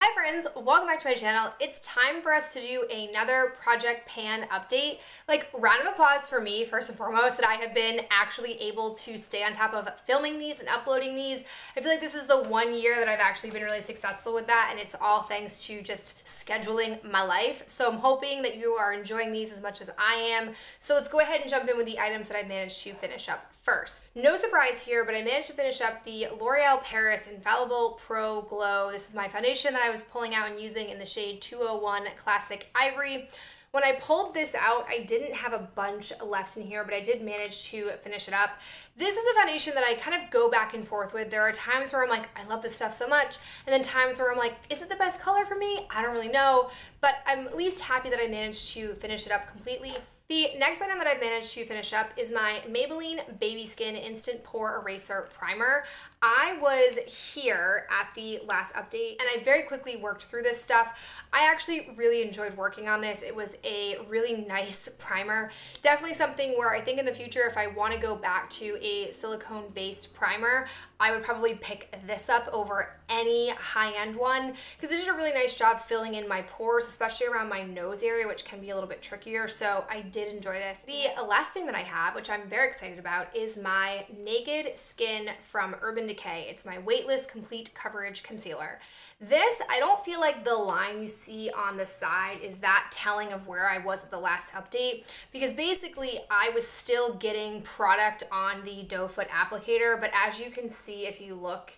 Hi friends, welcome back to my channel. It's time for us to do another project pan update. Like, round of applause for me, first and foremost, that I have been actually able to stay on top of filming these and uploading these. I feel like this is the 1 year that I've actually been really successful with that, and it's all thanks to just scheduling my life. So I'm hoping that you are enjoying these as much as I am. So let's go ahead and jump in with the items that I managed to finish up first. No surprise here, but I managed to finish up the L'Oreal Paris Infallible Pro Glow. This is my foundation that I was pulling out and using in the shade 201 Classic Ivory. When I pulled this out, I didn't have a bunch left in here, but I did manage to finish it up. This is a foundation that I kind of go back and forth with. There are times where I'm like, I love this stuff so much, and then times where I'm like, is it the best color for me? I don't really know, but I'm at least happy that I managed to finish it up completely. The next item that I've managed to finish up is my Maybelline Baby Skin Instant Pore Eraser Primer. I was here at the last update and I very quickly worked through this stuff. I actually really enjoyed working on this. It was a really nice primer. Definitely something where I think in the future, if I want to go back to a silicone-based primer, I would probably pick this up over any high-end one because it did a really nice job filling in my pores, especially around my nose area, which can be a little bit trickier. So I did enjoy this. The last thing that I have, which I'm very excited about, is my Naked Skin from Urban Decay. It's my Weightless Complete Coverage Concealer. This, I don't feel like the line you see on the side is that telling of where I was at the last update, because basically I was still getting product on the doe foot applicator, but as you can see, if you look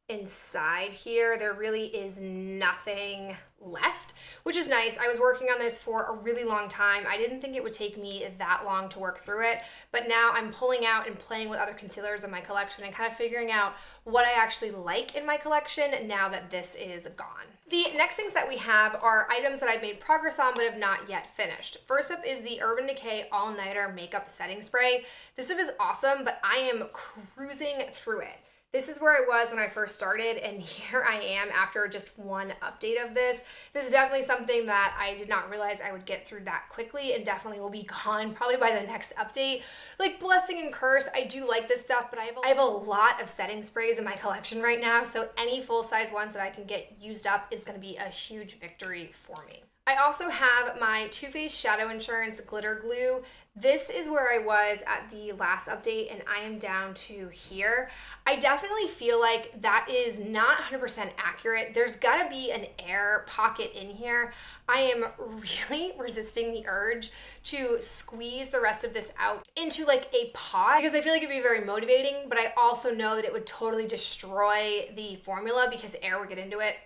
inside here, there really is nothing left, which is nice. I was working on this for a really long time. I didn't think it would take me that long to work through it, but now I'm pulling out and playing with other concealers in my collection and kind of figuring out what I actually like in my collection now that this is gone. The next things that we have are items that I've made progress on but have not yet finished. First up is the Urban Decay All Nighter Makeup Setting Spray. This stuff is awesome, but I am cruising through it. This is where I was when I first started, and here I am after just one update of this. This is definitely something that I did not realize I would get through that quickly, and definitely will be gone probably by the next update. Like, blessing and curse, I do like this stuff, but I have a lot of setting sprays in my collection right now, so any full-size ones that I can get used up is going to be a huge victory for me. I also have my Too Faced Shadow Insurance Glitter Glue. This is where I was at the last update, and I am down to here. I definitely feel like that is not 100% accurate. There's gotta be an air pocket in here. I am really resisting the urge to squeeze the rest of this out into like a pot because I feel like it'd be very motivating, but I also know that it would totally destroy the formula because air would get into it,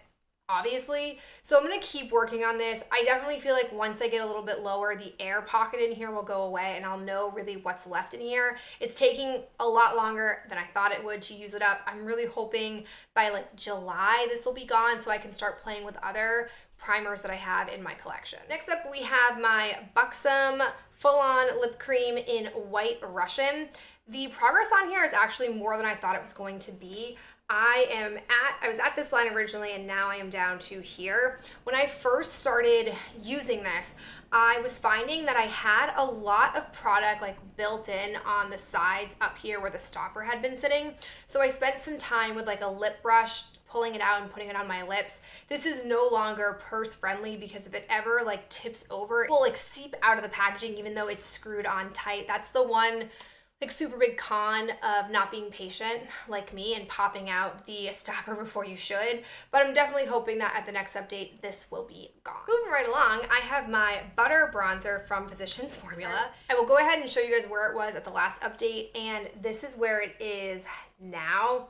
obviously. So I'm gonna keep working on this. I definitely feel like once I get a little bit lower, the air pocket in here will go away and I'll know really what's left in here. It's taking a lot longer than I thought it would to use it up. I'm really hoping by like July this will be gone so I can start playing with other primers that I have in my collection. Next up, we have my Buxom Full-On Lip Cream in White Russian. The progress on here is actually more than I thought it was going to be. I was at this line originally and now I am down to here. When I first started using this, I was finding that I had a lot of product like built in on the sides up here where the stopper had been sitting. So I spent some time with like a lip brush pulling it out and putting it on my lips. This is no longer purse friendly because if it ever like tips over, it will like seep out of the packaging even though it's screwed on tight. That's the one like super big con of not being patient like me and popping out the stopper before you should, but I'm definitely hoping that at the next update this will be gone. Moving right along, I have my Butter Bronzer from Physicians Formula. I will go ahead and show you guys where it was at the last update, and this is where it is now.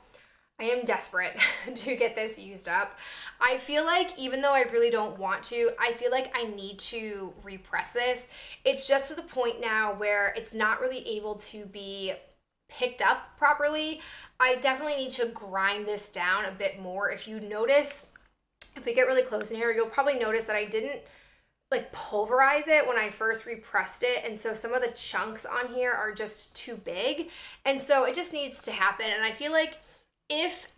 I am desperate to get this used up. I feel like even though I really don't want to, I feel like I need to repress this. It's just to the point now where it's not really able to be picked up properly. I definitely need to grind this down a bit more. If you notice, if we get really close in here, you'll probably notice that I didn't like pulverize it when I first repressed it, and so some of the chunks on here are just too big, and so it just needs to happen. And I feel like if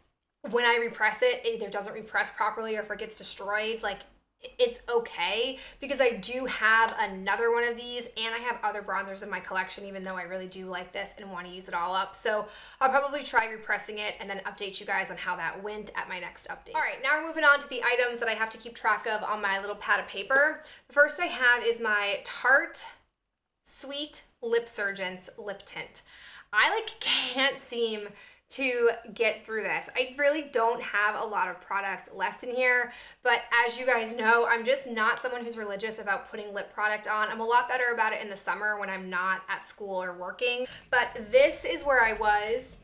when I repress it, it either doesn't repress properly or if it gets destroyed, like it's okay, because I do have another one of these and I have other bronzers in my collection, even though I really do like this and want to use it all up. So I'll probably try repressing it and then update you guys on how that went at my next update. All right, now we're moving on to the items that I have to keep track of on my little pad of paper. The first I have is my Tarte Sweet Lip Surgeons lip tint. I can't seem to get through this. I really don't have a lot of product left in here, but as you guys know, I'm just not someone who's religious about putting lip product on. I'm a lot better about it in the summer when I'm not at school or working, but this is where I was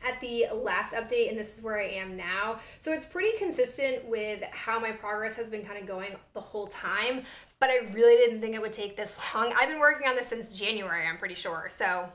at the last update and this is where I am now. So it's pretty consistent with how my progress has been kind of going the whole time, but I really didn't think it would take this long. I've been working on this since January, I'm pretty sure. So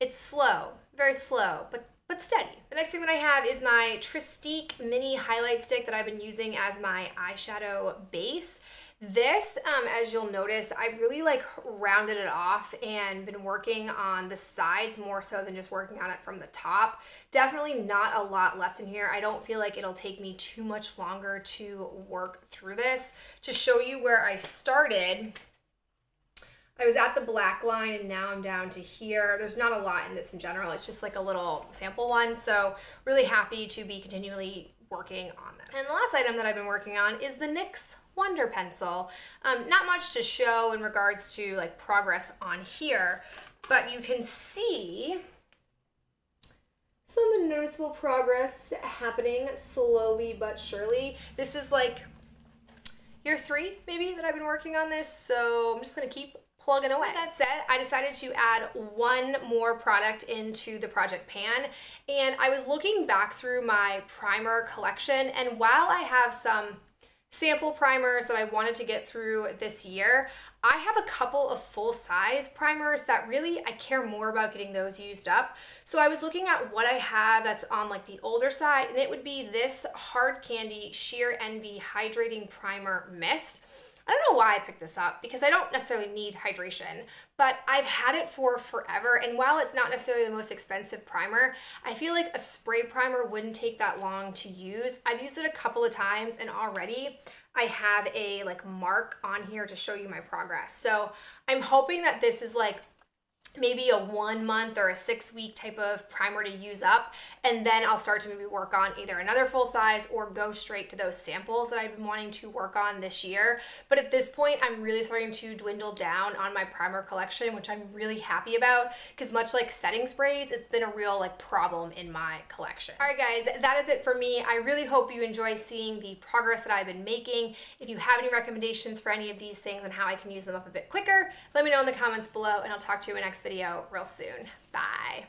it's slow, very slow, but steady. The next thing that I have is my Tristique mini highlight stick that I've been using as my eyeshadow base. This, as you'll notice, I really rounded it off and been working on the sides more so than just working on it from the top. Definitely not a lot left in here. I don't feel like it'll take me too much longer to work through this. To show you where I started, I was at the black line and now I'm down to here. There's not a lot in this in general. It's just a little sample one. So really happy to be continually working on this. And the last item that I've been working on is the NYX Wonder Pencil. Not much to show in regards to progress on here, but you can see some noticeable progress happening slowly but surely. This is year 3 maybe that I've been working on this, so I'm just gonna keep plugging away. With that said, I decided to add one more product into the project pan, and I was looking back through my primer collection, and while I have some sample primers that I wanted to get through this year, I have a couple of full-size primers that really I care more about getting those used up. So I was looking at what I have that's on the older side, and it would be this Hard Candy Sheer Envy Hydrating Primer Mist. I don't know why I picked this up because I don't necessarily need hydration, but I've had it for forever, and while it's not necessarily the most expensive primer, I feel like a spray primer wouldn't take that long to use. I've used it a couple of times and already I have a mark on here to show you my progress. So I'm hoping that this is maybe a 1 month or a 6 week type of primer to use up, and then I'll start to maybe work on either another full size or go straight to those samples that I've been wanting to work on this year. But at this point, I'm really starting to dwindle down on my primer collection, which I'm really happy about, because much like setting sprays, it's been a real problem in my collection. All right guys, that is it for me. I really hope you enjoy seeing the progress that I've been making. If you have any recommendations for any of these things and how I can use them up a bit quicker, let me know in the comments below, and I'll talk to you in the next video real soon. Bye.